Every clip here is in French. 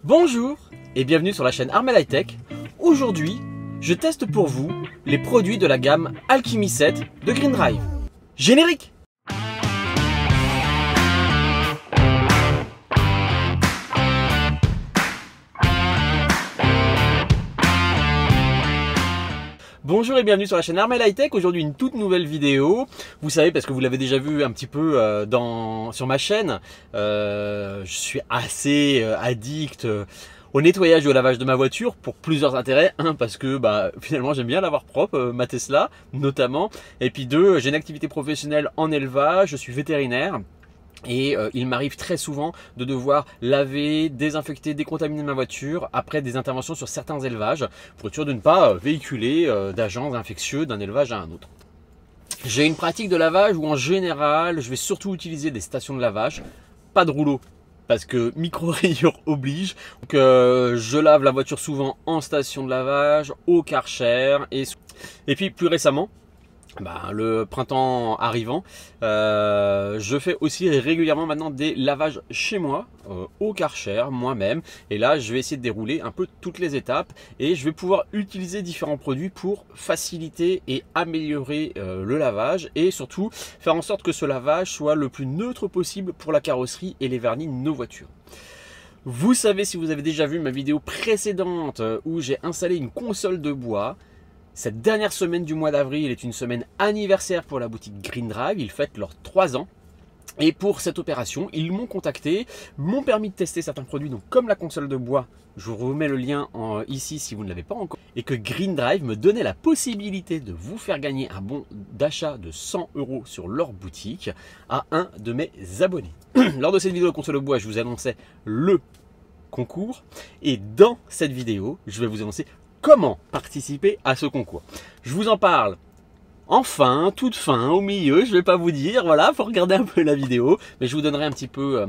Bonjour et bienvenue sur la chaîne Armel High Tech. Aujourd'hui, je teste pour vous les produits de la gamme Alchemy 7 de Green Drive. Générique! Bonjour et bienvenue sur la chaîne Armel High Tech. Aujourd'hui une toute nouvelle vidéo. Vous savez, parce que vous l'avez déjà vu un petit peu sur ma chaîne, je suis assez addict au nettoyage et au lavage de ma voiture pour plusieurs intérêts. Un, parce que finalement j'aime bien l'avoir propre, ma Tesla notamment. Et puis deux, j'ai une activité professionnelle en élevage, je suis vétérinaire. Et il m'arrive très souvent de devoir laver, désinfecter, décontaminer ma voiture après des interventions sur certains élevages pour être sûr de ne pas véhiculer d'agents infectieux d'un élevage à un autre. J'ai une pratique de lavage où en général je vais surtout utiliser des stations de lavage, pas de rouleau parce que micro-rayures oblige. Donc je lave la voiture souvent en station de lavage, au Karcher et puis plus récemment, le printemps arrivant, je fais aussi régulièrement maintenant des lavages chez moi, au Karcher, moi-même. Et là, je vais essayer de dérouler un peu toutes les étapes et je vais pouvoir utiliser différents produits pour faciliter et améliorer le lavage et surtout faire en sorte que ce lavage soit le plus neutre possible pour la carrosserie et les vernis de nos voitures. Vous savez, si vous avez déjà vu ma vidéo précédente où j'ai installé une console de bois, cette dernière semaine du mois d'avril est une semaine anniversaire pour la boutique Green Drive. Ils fêtent leurs 3 ans. Et pour cette opération, ils m'ont contacté, m'ont permis de tester certains produits. Donc comme la console de bois, je vous remets le lien ici si vous ne l'avez pas encore. Et que Green Drive me donnait la possibilité de vous faire gagner un bon d'achat de 100 € sur leur boutique à un de mes abonnés. Lors de cette vidéo de console de bois, je vous annonçais le concours. Et dans cette vidéo, je vais vous annoncer comment participer à ce concours. Je vous en parle en fin, toute fin, au milieu, je ne vais pas vous dire, voilà, faut regarder un peu la vidéo, mais je vous donnerai un petit peu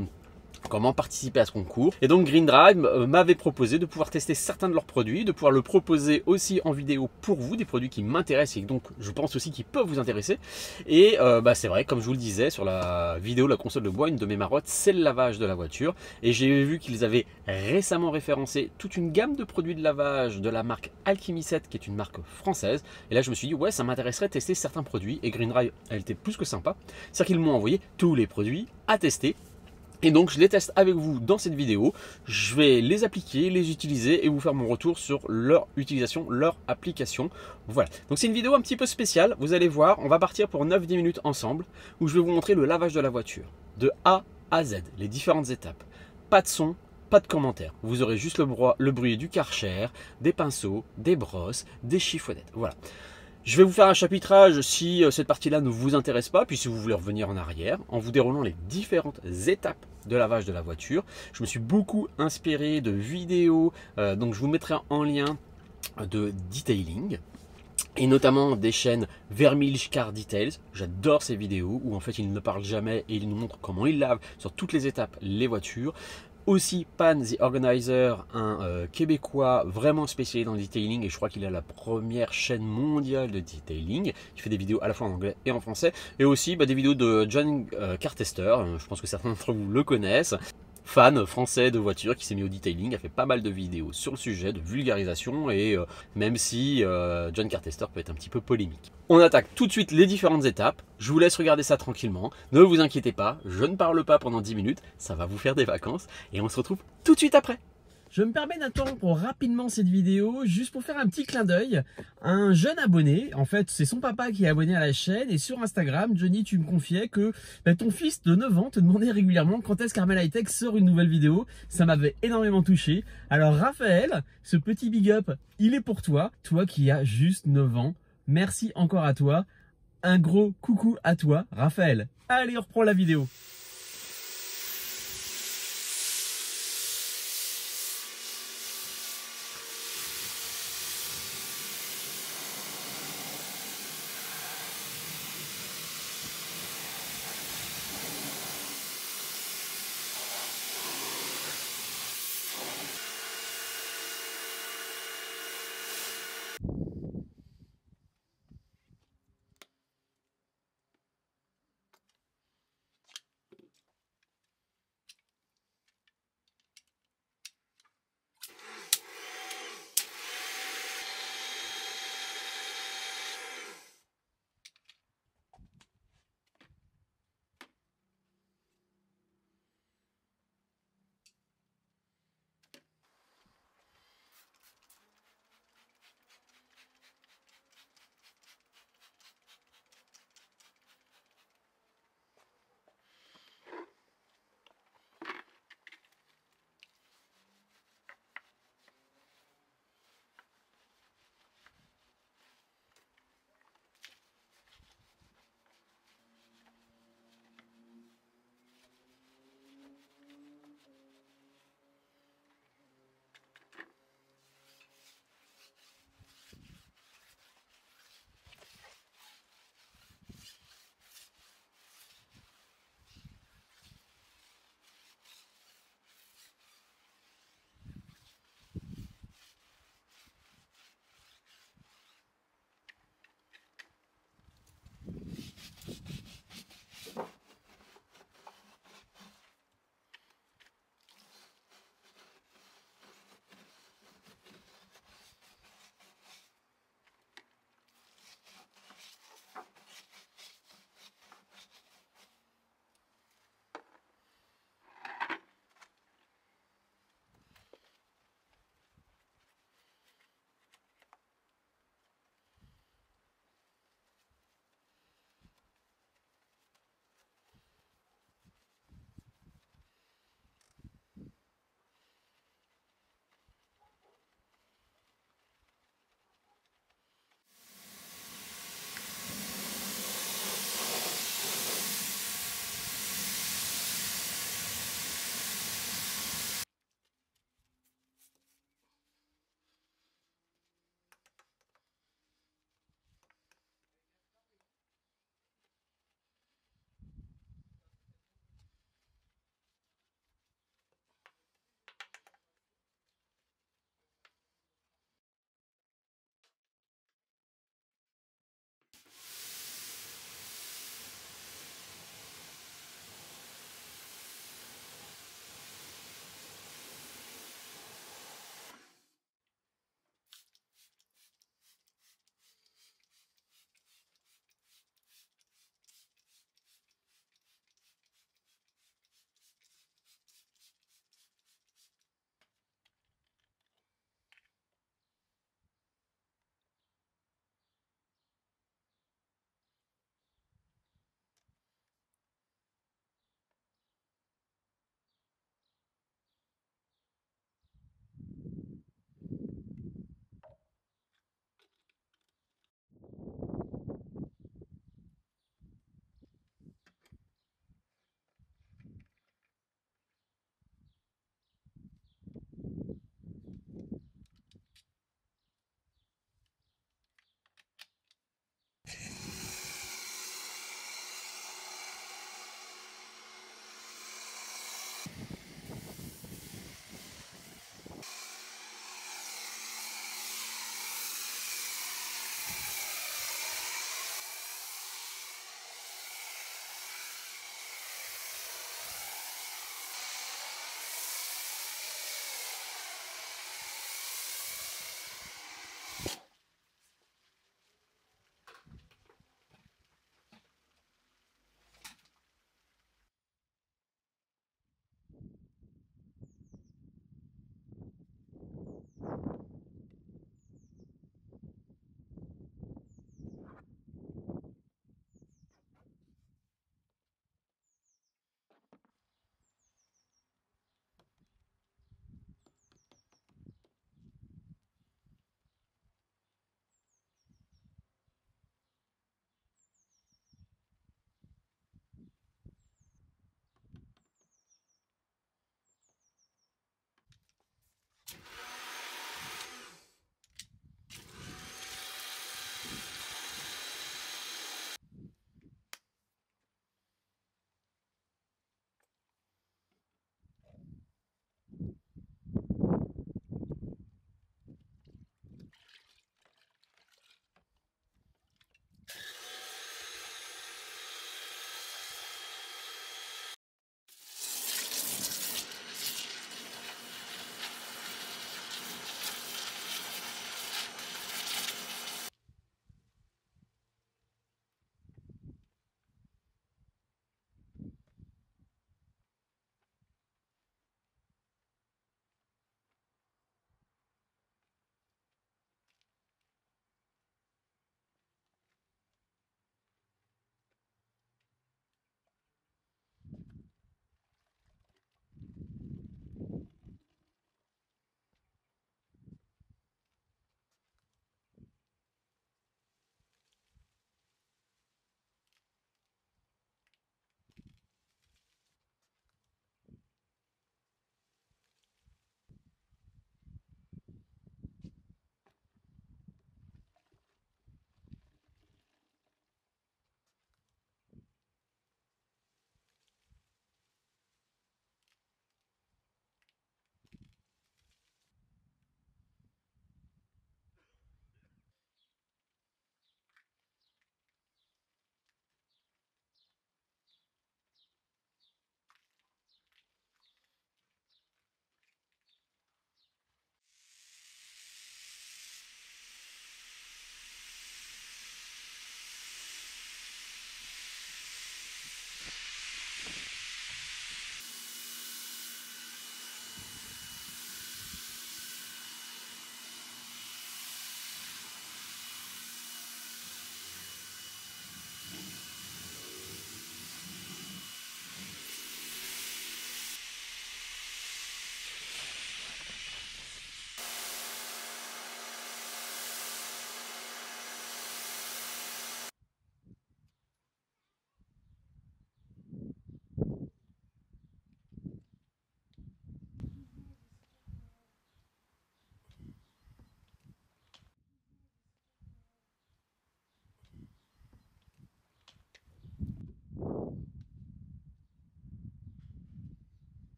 comment participer à ce concours. Et donc Green Drive m'avait proposé de pouvoir tester certains de leurs produits, de pouvoir le proposer aussi en vidéo pour vous, des produits qui m'intéressent et donc je pense aussi qui peuvent vous intéresser. Et c'est vrai, comme je vous le disais sur la vidéo la console de bois, une de mes marottes, c'est le lavage de la voiture. Et j'ai vu qu'ils avaient récemment référencé toute une gamme de produits de lavage de la marque Alchemy 7, qui est une marque française. Et là je me suis dit, ouais, ça m'intéresserait de tester certains produits. Et Green Drive, elle était plus que sympa. C'est-à-dire qu'ils m'ont envoyé tous les produits à tester. Et donc je les teste avec vous dans cette vidéo, je vais les appliquer, les utiliser et vous faire mon retour sur leur utilisation, leur application. Voilà, donc c'est une vidéo un petit peu spéciale, vous allez voir, on va partir pour 9-10 minutes ensemble où je vais vous montrer le lavage de la voiture, de A à Z, les différentes étapes. Pas de son, pas de commentaires, vous aurez juste le bruit du Karcher, des pinceaux, des brosses, des chiffonnettes, voilà. Je vais vous faire un chapitrage si cette partie-là ne vous intéresse pas, puis si vous voulez revenir en arrière, en vous déroulant les différentes étapes de lavage de la voiture. Je me suis beaucoup inspiré de vidéos, donc je vous mettrai en lien de detailing, et notamment des chaînes Vermilch Car Details. J'adore ces vidéos où en fait ils ne parlent jamais et ils nous montrent comment ils lavent sur toutes les étapes les voitures. Aussi Pan The Organizer, un Québécois vraiment spécialisé dans le detailing et je crois qu'il a la première chaîne mondiale de detailing qui fait des vidéos à la fois en anglais et en français. Et aussi des vidéos de John Cartester, je pense que certains d'entre vous le connaissent. Fan français de voitures qui s'est mis au detailing, a fait pas mal de vidéos sur le sujet de vulgarisation et même si John Cartester peut être un petit peu polémique. On attaque tout de suite les différentes étapes, je vous laisse regarder ça tranquillement, ne vous inquiétez pas, je ne parle pas pendant 10 minutes, ça va vous faire des vacances et on se retrouve tout de suite après. Je me permets d'interrompre rapidement cette vidéo juste pour faire un petit clin d'œil. Un jeune abonné, en fait c'est son papa qui est abonné à la chaîne et sur Instagram, Johnny, tu me confiais que ton fils de 9 ans te demandait régulièrement quand est-ce qu'Armel High Tech sort une nouvelle vidéo. Ça m'avait énormément touché. Alors Raphaël, ce petit big up, il est pour toi, toi qui as juste 9 ans. Merci encore à toi. Un gros coucou à toi, Raphaël. Allez, on reprend la vidéo.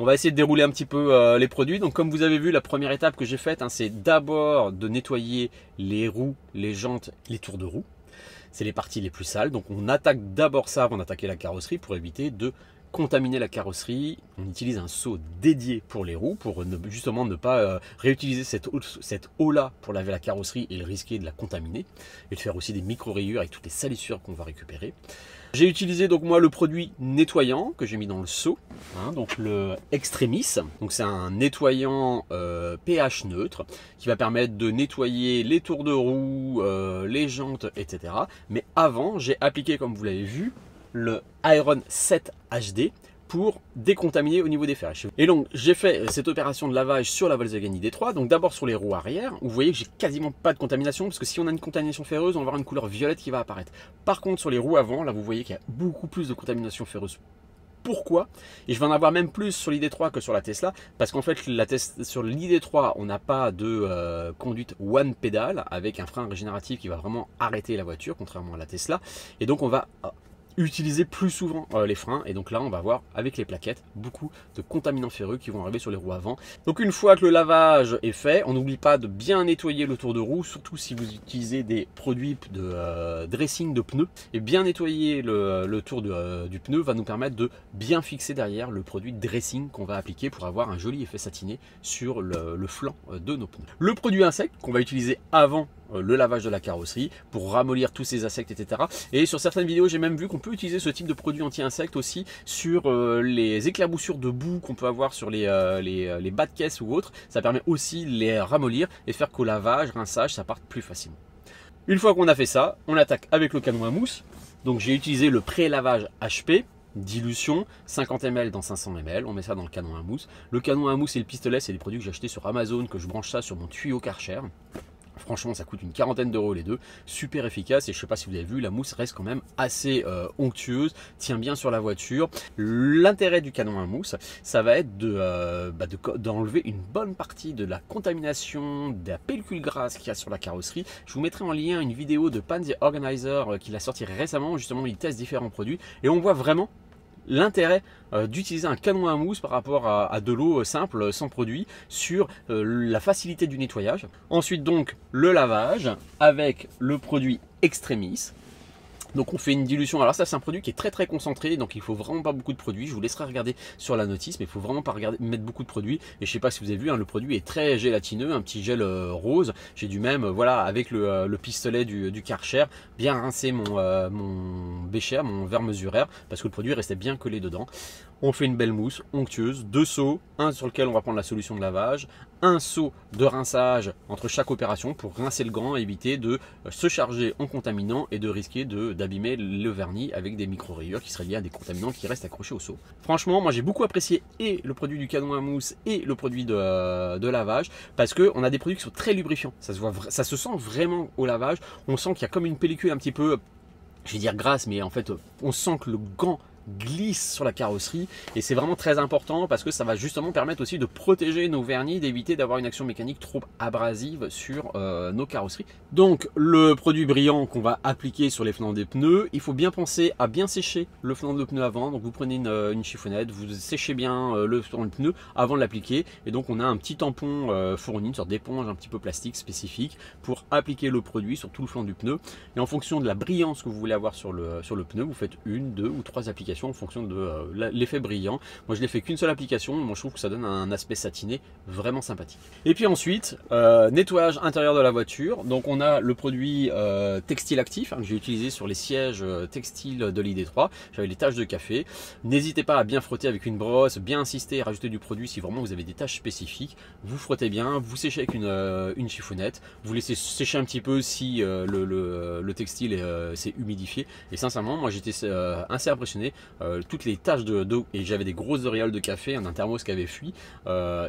On va essayer de dérouler un petit peu les produits. Donc comme vous avez vu, la première étape que j'ai faite, hein, c'est d'abord de nettoyer les roues, les jantes, les tours de roue. C'est les parties les plus sales. Donc on attaque d'abord ça avant d'attaquer la carrosserie pour éviter de contaminer la carrosserie. On utilise un seau dédié pour les roues pour justement ne pas réutiliser cette eau là pour laver la carrosserie et le risquer de la contaminer et de faire aussi des micro rayures avec toutes les salissures qu'on va récupérer. J'ai utilisé donc moi le produit nettoyant que j'ai mis dans le seau, hein, donc le Extremis. Donc c'est un nettoyant pH neutre qui va permettre de nettoyer les tours de roue, les jantes, etc. Mais avant, j'ai appliqué, comme vous l'avez vu, le Iron 7 HD pour décontaminer au niveau des fers. Et donc j'ai fait cette opération de lavage sur la Volkswagen ID.3, donc d'abord sur les roues arrière, où vous voyez que j'ai quasiment pas de contamination, parce que si on a une contamination ferreuse, on va avoir une couleur violette qui va apparaître. Par contre sur les roues avant, là vous voyez qu'il y a beaucoup plus de contamination ferreuse. Pourquoi? Et je vais en avoir même plus sur l'ID.3 que sur la Tesla, parce qu'en fait sur l'ID.3 on n'a pas de conduite one pedal avec un frein régénératif qui va vraiment arrêter la voiture, contrairement à la Tesla, et donc on va utiliser plus souvent les freins, et donc là on va voir avec les plaquettes beaucoup de contaminants ferreux qui vont arriver sur les roues avant. Donc une fois que le lavage est fait, on n'oublie pas de bien nettoyer le tour de roue, surtout si vous utilisez des produits de dressing de pneus, et bien nettoyer le tour du pneu va nous permettre de bien fixer derrière le produit de dressing qu'on va appliquer pour avoir un joli effet satiné sur le flanc de nos pneus. Le produit insecte qu'on va utiliser avant le lavage de la carrosserie pour ramollir tous ces insectes, etc. Et sur certaines vidéos, j'ai même vu qu'on peut utiliser ce type de produit anti-insectes aussi sur les éclaboussures de boue qu'on peut avoir sur les bas de caisse ou autres. Ça permet aussi de les ramollir et faire qu'au lavage, rinçage, ça parte plus facilement. Une fois qu'on a fait ça, on attaque avec le canon à mousse. Donc j'ai utilisé le pré-lavage HP. Dilution, 50 ml dans 500 ml, on met ça dans le canon à mousse. Le canon à mousse et le pistolet, c'est des produits que j'ai achetés sur Amazon, que je branche ça sur mon tuyau Karcher. Franchement, ça coûte une quarantaine d'euros les deux, super efficace, et je sais pas si vous avez vu, la mousse reste quand même assez onctueuse, tient bien sur la voiture. L'intérêt du canon à mousse, ça va être d'enlever une bonne partie de la contamination, de la pellicule grasse qu'il y a sur la carrosserie. Je vous mettrai en lien une vidéo de Pan the Organizer qu'il a sorti récemment, justement il teste différents produits, et on voit vraiment l'intérêt d'utiliser un canon à mousse par rapport à de l'eau simple sans produit sur la facilité du nettoyage. Ensuite donc le lavage avec le produit Extremis. Donc on fait une dilution. Alors ça c'est un produit qui est très concentré, donc il faut vraiment pas beaucoup de produits. Je vous laisserai regarder sur la notice, mais il faut vraiment pas mettre beaucoup de produits. Et je sais pas si vous avez vu, hein, le produit est très gélatineux, un petit gel rose. J'ai dû même, voilà, avec le pistolet du Karcher, bien rincer mon bécher, mon verre mesuraire, parce que le produit restait bien collé dedans. On fait une belle mousse onctueuse, deux seaux, un sur lequel on va prendre la solution de lavage, un seau de rinçage entre chaque opération pour rincer le gant et éviter de se charger en contaminant et de risquer d'abîmer le vernis avec des micro-rayures qui seraient liées à des contaminants qui restent accrochés au seau. Franchement, moi j'ai beaucoup apprécié et le produit du canon à mousse et le produit de lavage, parce qu'on a des produits qui sont très lubrifiants. Ça se sent vraiment au lavage. On sent qu'il y a comme une pellicule un petit peu, je vais dire grasse, mais en fait on sent que le gant glisse sur la carrosserie, et c'est vraiment très important parce que ça va justement permettre aussi de protéger nos vernis, d'éviter d'avoir une action mécanique trop abrasive sur nos carrosseries. Donc le produit brillant qu'on va appliquer sur les flancs des pneus, il faut bien penser à bien sécher le flanc de pneu avant. Donc vous prenez une chiffonnette, vous séchez bien le flanc de pneu avant de l'appliquer, et donc on a un petit tampon fourni, une sorte d'éponge un petit peu plastique spécifique pour appliquer le produit sur tout le flanc du pneu. Et en fonction de la brillance que vous voulez avoir sur le pneu, vous faites une, deux ou trois applications en fonction de l'effet brillant. Moi je l'ai fait qu'une seule application, moi je trouve que ça donne un aspect satiné vraiment sympathique. Et puis ensuite nettoyage intérieur de la voiture. Donc on a le produit textile actif, hein, que j'ai utilisé sur les sièges textiles de l'ID.3. J'avais les taches de café. N'hésitez pas à bien frotter avec une brosse, bien insister et rajouter du produit si vraiment vous avez des taches spécifiques. Vous frottez bien, vous séchez avec une chiffonnette, vous laissez sécher un petit peu si le textile s'est humidifié. Et sincèrement moi j'étais assez impressionné. Toutes les taches d'eau, et j'avais des grosses auréoles de café, un thermos qui avait fui,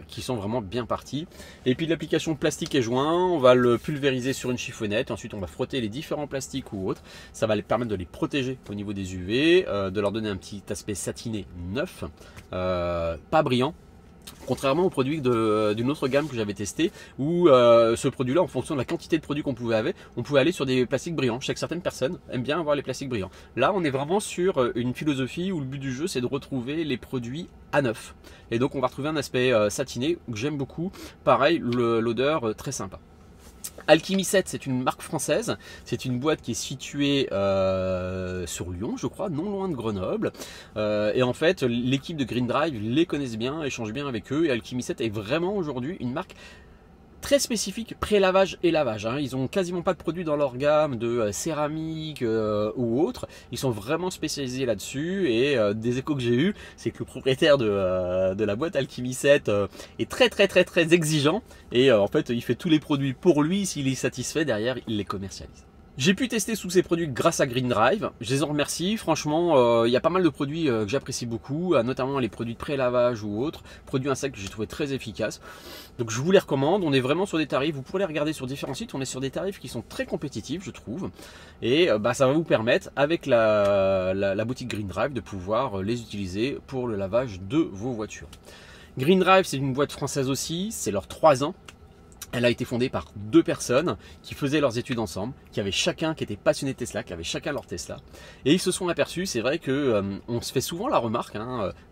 qui sont vraiment bien partis. Et puis l'application plastique et joint, on va le pulvériser sur une chiffonnette, ensuite on va frotter les différents plastiques ou autres, ça va les permettre de les protéger au niveau des UV, de leur donner un petit aspect satiné neuf, pas brillant, Contrairement au produit d'une autre gamme que j'avais testé, où ce produit-là, en fonction de la quantité de produits qu'on pouvait avoir, on pouvait aller sur des plastiques brillants. Je sais que certaines personnes aiment bien avoir les plastiques brillants. Là, on est vraiment sur une philosophie où le but du jeu, c'est de retrouver les produits à neuf. Et donc, on va retrouver un aspect satiné que j'aime beaucoup. Pareil, l'odeur très sympa. Alchemy 7, c'est une marque française, c'est une boîte qui est située sur Lyon, je crois, non loin de Grenoble. Et en fait, l'équipe de Green Drive les connaissent bien, échange bien avec eux. Et Alchemy 7 est vraiment aujourd'hui une marque très spécifique pré-lavage et lavage. Ils ont quasiment pas de produits dans leur gamme de céramique ou autre. Ils sont vraiment spécialisés là-dessus. Et des échos que j'ai eu, c'est que le propriétaire de la boîte Alchemy 7 est très exigeant. Et en fait, il fait tous les produits pour lui. S'il est satisfait, derrière, il les commercialise. J'ai pu tester tous ces produits grâce à Green Drive, je les en remercie, franchement il y a pas mal de produits que j'apprécie beaucoup, notamment les produits de pré-lavage ou autres, produits insectes que j'ai trouvé très efficaces. Donc je vous les recommande, on est vraiment sur des tarifs, vous pourrez les regarder sur différents sites, on est sur des tarifs qui sont très compétitifs je trouve. Et ça va vous permettre avec la boutique Green Drive de pouvoir les utiliser pour le lavage de vos voitures. Green Drive c'est une boîte française aussi, c'est leurs 3 ans. Elle a été fondée par 2 personnes qui faisaient leurs études ensemble, qui étaient passionnés de Tesla, qui avaient chacun leur Tesla. Et ils se sont aperçus, c'est vrai que on se fait souvent la remarque,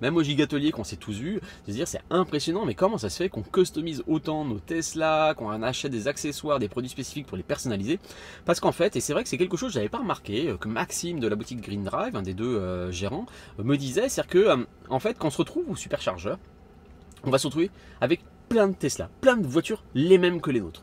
même au Gigatelier qu'on s'est tous vus, de se dire c'est impressionnant, mais comment ça se fait qu'on customise autant nos Tesla, qu'on achète des accessoires, des produits spécifiques pour les personnaliser. Parce qu'en fait, et c'est vrai que c'est quelque chose que je n'avais pas remarqué, que Maxime de la boutique Green Drive, un des 2 gérants, me disait, c'est que en fait, quand on se retrouve au superchargeur, on va se retrouver avec plein de Tesla, plein de voitures les mêmes que les nôtres.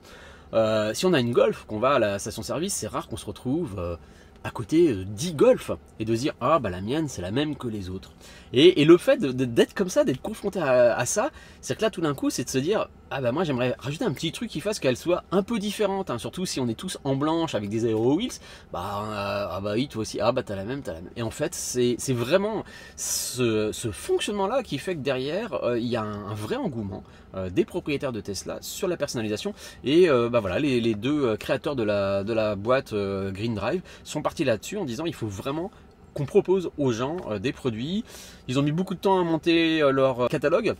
Si on a une Golf, qu'on va à la station-service, c'est rare qu'on se retrouve à côté 10 Golf et de se dire ah bah la mienne c'est la même que les autres. Et le fait d'être comme ça, d'être confronté à ça, c'est que là tout d'un coup c'est de se dire ah bah moi j'aimerais rajouter un petit truc qui fasse qu'elle soit un peu différente, surtout si on est tous en blanche avec des Aero Wheels, ah bah oui toi aussi, ah bah t'as la même. Et en fait c'est vraiment ce fonctionnement là qui fait que derrière il y a un vrai engouement des propriétaires de Tesla sur la personnalisation. Et voilà, les 2 créateurs de la boîte Green Drive sont partis là-dessus en disant il faut vraiment qu'on propose aux gens des produits. Ils ont mis beaucoup de temps à monter leur catalogue.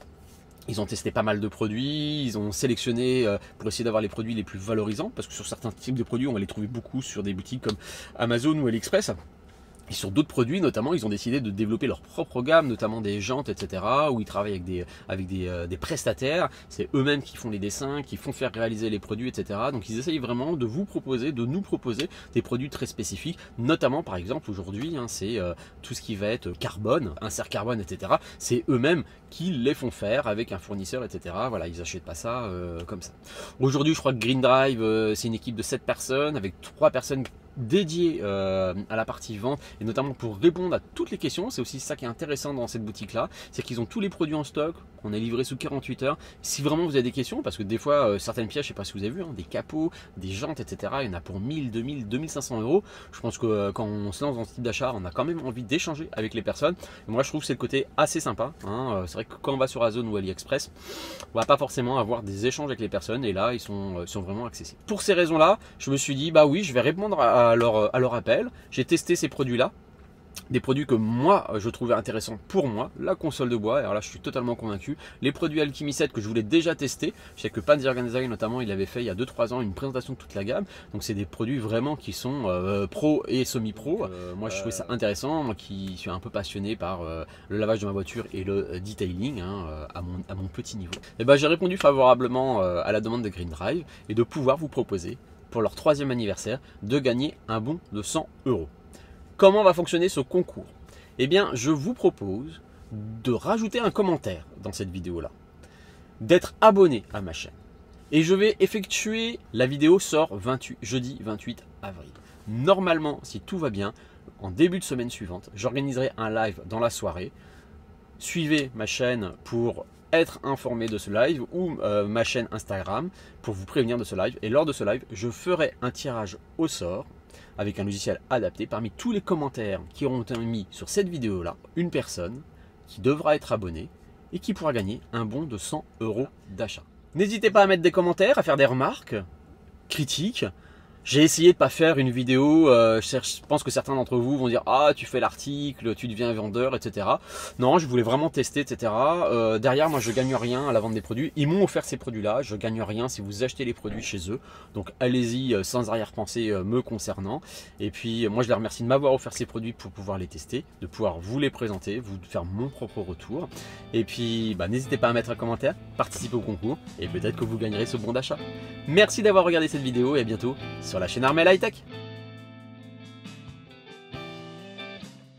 Ils ont testé pas mal de produits, ils ont sélectionné pour essayer d'avoir les produits les plus valorisants, parce que sur certains types de produits, on va les trouver beaucoup sur des boutiques comme Amazon ou AliExpress. Et sur d'autres produits, notamment, ils ont décidé de développer leur propre gamme, notamment des jantes, etc., où ils travaillent avec des prestataires. C'est eux-mêmes qui font les dessins, qui font faire réaliser les produits, etc. Donc ils essayent vraiment de nous proposer des produits très spécifiques, notamment, par exemple, aujourd'hui, c'est tout ce qui va être carbone, insert carbone, etc. C'est eux-mêmes qui les font faire avec un fournisseur, etc. Voilà, ils n'achètent pas ça comme ça. Aujourd'hui, je crois que Green Drive, c'est une équipe de 7 personnes, avec 3 personnes dédié à la partie vente et notamment pour répondre à toutes les questions. C'est aussi ça qui est intéressant dans cette boutique là, c'est qu'ils ont tous les produits en stock, on est livré sous 48 heures. Si vraiment vous avez des questions, parce que des fois certaines pièces, je sais pas si vous avez vu, des capots, des jantes, etc., il y en a pour 1000, 2000, 2500 euros. Je pense que quand on se lance dans ce type d'achat, on a quand même envie d'échanger avec les personnes. Et moi je trouve que c'est le côté assez sympa, c'est vrai que quand on va sur Amazon ou AliExpress, on va pas forcément avoir des échanges avec les personnes, et là ils sont vraiment accessibles. Pour ces raisons là, je me suis dit bah oui, je vais répondre à leur appel. J'ai testé ces produits là, des produits que moi je trouvais intéressants pour moi, la console de bois, alors là je suis totalement convaincu, les produits Alchemy 7 que je voulais déjà tester, je sais que Panzer Organizing notamment il avait fait il y a 2-3 ans une présentation de toute la gamme, donc c'est des produits vraiment qui sont pro et semi-pro. Moi je trouvais ça intéressant, moi qui suis un peu passionné par le lavage de ma voiture et le detailing à mon petit niveau. Et j'ai répondu favorablement à la demande de Green Drive et de pouvoir vous proposer pour leur 3e anniversaire de gagner un bon de 100 euros. Comment va fonctionner ce concours? Eh bien, je vous propose de rajouter un commentaire dans cette vidéo-là, d'être abonné à ma chaîne. Et je vais effectuer, la vidéo sort jeudi 28 avril. Normalement, si tout va bien, en début de semaine suivante, j'organiserai un live dans la soirée. Suivez ma chaîne pour être informé de ce live ou ma chaîne Instagram pour vous prévenir de ce live. Et lors de ce live, je ferai un tirage au sort avec un logiciel adapté parmi tous les commentaires qui auront été mis sur cette vidéo là, une personne qui devra être abonnée et qui pourra gagner un bon de 100 euros d'achat. N'hésitez pas à mettre des commentaires, à faire des remarques, critiques. J'ai essayé de pas faire une vidéo, je pense que certains d'entre vous vont dire ah tu fais l'article, tu deviens vendeur, etc. Non, je voulais vraiment tester, etc. Derrière moi je gagne rien à la vente des produits, ils m'ont offert ces produits là, je gagne rien si vous achetez les produits chez eux, donc allez-y sans arrière-pensée me concernant. Et puis moi je les remercie de m'avoir offert ces produits pour pouvoir les tester, de pouvoir vous les présenter, vous faire mon propre retour. Et puis bah, n'hésitez pas à mettre un commentaire, participer au concours et peut-être que vous gagnerez ce bon d'achat. Merci d'avoir regardé cette vidéo et à bientôt sur la chaîne Armel High Tech.